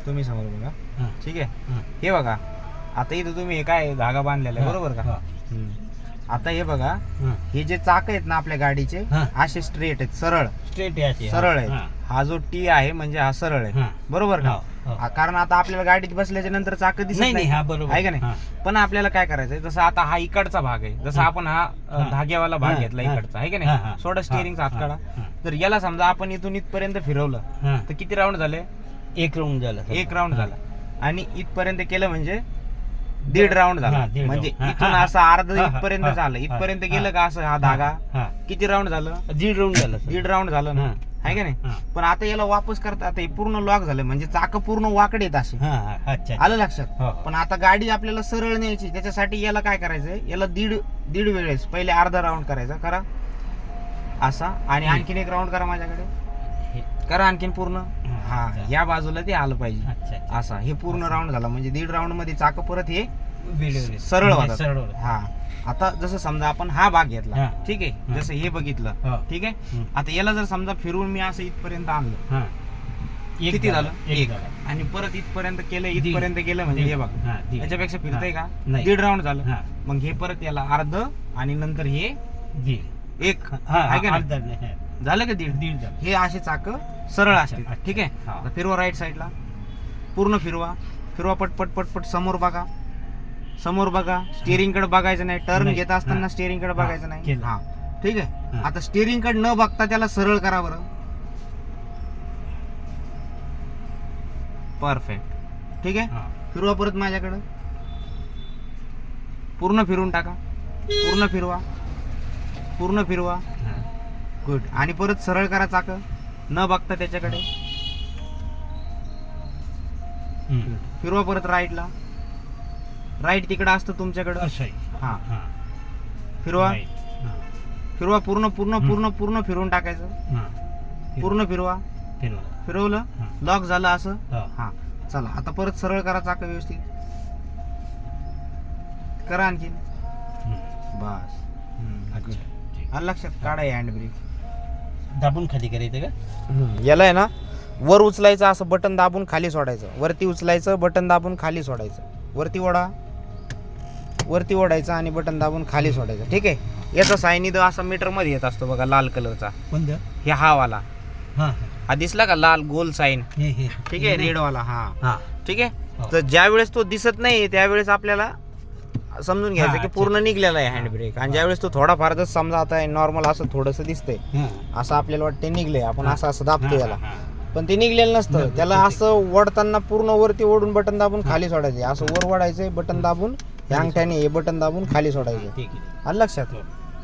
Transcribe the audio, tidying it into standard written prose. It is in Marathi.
तुम्ही समोर बघा. हा. ठीक आहे. हा. हे बघा आता इथं तुम्ही हे काय धागा बांधलेला आहे बरोबर का. हा. आता हे बघा हा. हे जे चाक आहेत ना आपल्या गाडीचे हा. असे स्ट्रेट आहेत, सरळ स्ट्रेट आहे. सरळ आहे. हा जो टी आहे म्हणजे हा सरळ आहे. हा. बरोबर का. हो. कारण आता आपल्याला गाडीत बसल्याच्या नंतर चाक दिसत नाही नाही हा बरोबर आहे का नाही. हा. पण आपल्याला काय करायचंय, जसं आता हा इकडचा भाग आहे, जसं आपण हा धाग्यावाला भाग हा. घेतला हा. इकडचा आहे का हा. नाही. सोडा स्टिअरिंगचा हात हा. काढा. हा. तर याला समजा आपण इथून इथपर्यंत फिरवलं हा. तर किती राऊंड झाले. एक राऊंड झाला. एक राऊंड झाला. आणि इथपर्यंत केलं म्हणजे दीड राऊंड झाला. हा, दीड म्हणजे राऊंड. हा, इथून हा, असं अर्ध हा, हा, इथपर्यंत हा, झालं. हा, इथपर्यंत हा, गेलं का असं हा धागा हा. किती राऊंड झालं. दीड राऊंड झाला. दीड राऊंड झालं ना. हा. आहे का नाही. हा. पण आता याला वापस करता आता हे पूर्ण लॉक झालं म्हणजे चाक पूर्ण वाकडे येत असे. हा. हा. अच्छा. आलं लक्षात. हो. पण आता गाडी आपल्याला सरळ न्यायची, त्याच्यासाठी याला काय करायचंय, याला दीड वेळेस पहिले अर्धा राऊंड करायचा. करा असा आणि आणखीन एक राऊंड करा माझ्याकडे. हे. करा आणखीन पूर्ण. हा या बाजूला ते आलं पाहिजे. अच्छा. असा हे पूर्ण राऊंड झाला म्हणजे दीड राऊंड मध्ये चाक परत हे वेळेवर. सरळ होतात. सरळ होतात. हा. आता जसं समजा आपण हा भाग घेतला. हा. ठीक आहे. हा. जसं हे बघितलं. हो. ठीक आहे. हम्म. आता याला जर समजा फिरवून मी असं इथपर्यंत आणलं. हा. एक किती झालं. एक. झालं. आणि परत इथपर्यंत केलं, दीड. इथपर्यंत गेलं म्हणजे हे बघ हा, दीड. याच्यापेक्षा फिरतंय का. नाही. दीड राऊंड झालं. हा. मग हे परत याला अर्ध आणि नंतर हे दीड. एक. हा. आहे का नाही? अर्धा नाही. हा. झालं का दीड. दीड झालं. हे असे चाक सरळ असतील. अच्छा. ठीक आहे. हा. आता फिरवा राईट साईडला. पूर्ण फिरवा. फिरवा पटपट पटपट. समोर बघा. समोर बघा. स्टिअरिंग कडे बघायचं नाही. टर्न नाही. घेत असताना हा. स्टिअरिंग कडे हा. बघायचं नाही. केलं. हा. ठीक आहे. हा. आता स्टिअरिंग कडे न बघता त्याला सरळ करा बरं. परफेक्ट. ठीक आहे. हा. फिरवा परत माझ्याकडं. पूर्ण फिरून टाका. पूर्ण फिरवा. पूर्ण फिरवा. हा. गुड. आणि परत सरळ करा चाक न बघता त्याच्याकडे. हम्म. फिरवा परत राईटला. राईट तिकडं असतं तुमच्याकडं. असं आहे. हा. हा. फिरवा. Right. हा. फिरवा पूर्ण पूर्ण पूर्ण पूर्ण फिरवून टाकायचं. हा. पूर्ण फिरवा. फिरवा. फिरवलं. हा. लॉक झालं असं. हा. हा. चला आता परत सरळ करा चाक व्यवस्थित. करा आणखीन. हम्म. बस. अच्छा. ठीक. आलं लक्षात. काढा हँड ब्रेक. दाबून खाली करायचं का. याला आहे ना वर उचलायचं, असं बटन दाबून खाली सोडायचं. वरती उचलायचं, बटन दाबून खाली सोडायचं. वरती ओढा. वरती ओढायचं आणि बटन दाबून खाली सोडायचं. ठीक आहे. याचा साईन असा मीटर मध्ये येत असतो बघा लाल कलरचा. कोणतं. हे हा वाला. हा. हा दिसला का लाल गोल साईन. हे. ठीक आहे. रेड वाला. हा. हा. ठीक आहे. हो. तर ज्या वेळेस तो दिसत नाही त्यावेळेस आपल्याला समजून घ्यायचं हा, की अच्छा. पूर्ण निघलेला आहे हँड ब्रेक. आणि ज्यावेळेस तो थोडाफार जर समजा आता नॉर्मल असं थोडंसं दिसतंय, हा. असं आपल्याला वाटतं निघलंय, आपण असं असं दाबतो हा, याला, हा. पण ते निघलेलं नसतं. नाही, त्याला ते- असं ओढताना पूर्ण वरती ओढून बटन दाबून खाली सोडायचे. असं वर ओढायचंय, बटन दाबून, या अंगठ्याने हे बटन दाबून खाली सोडायचं. ठीक आहे. आलं लक्षात. हो.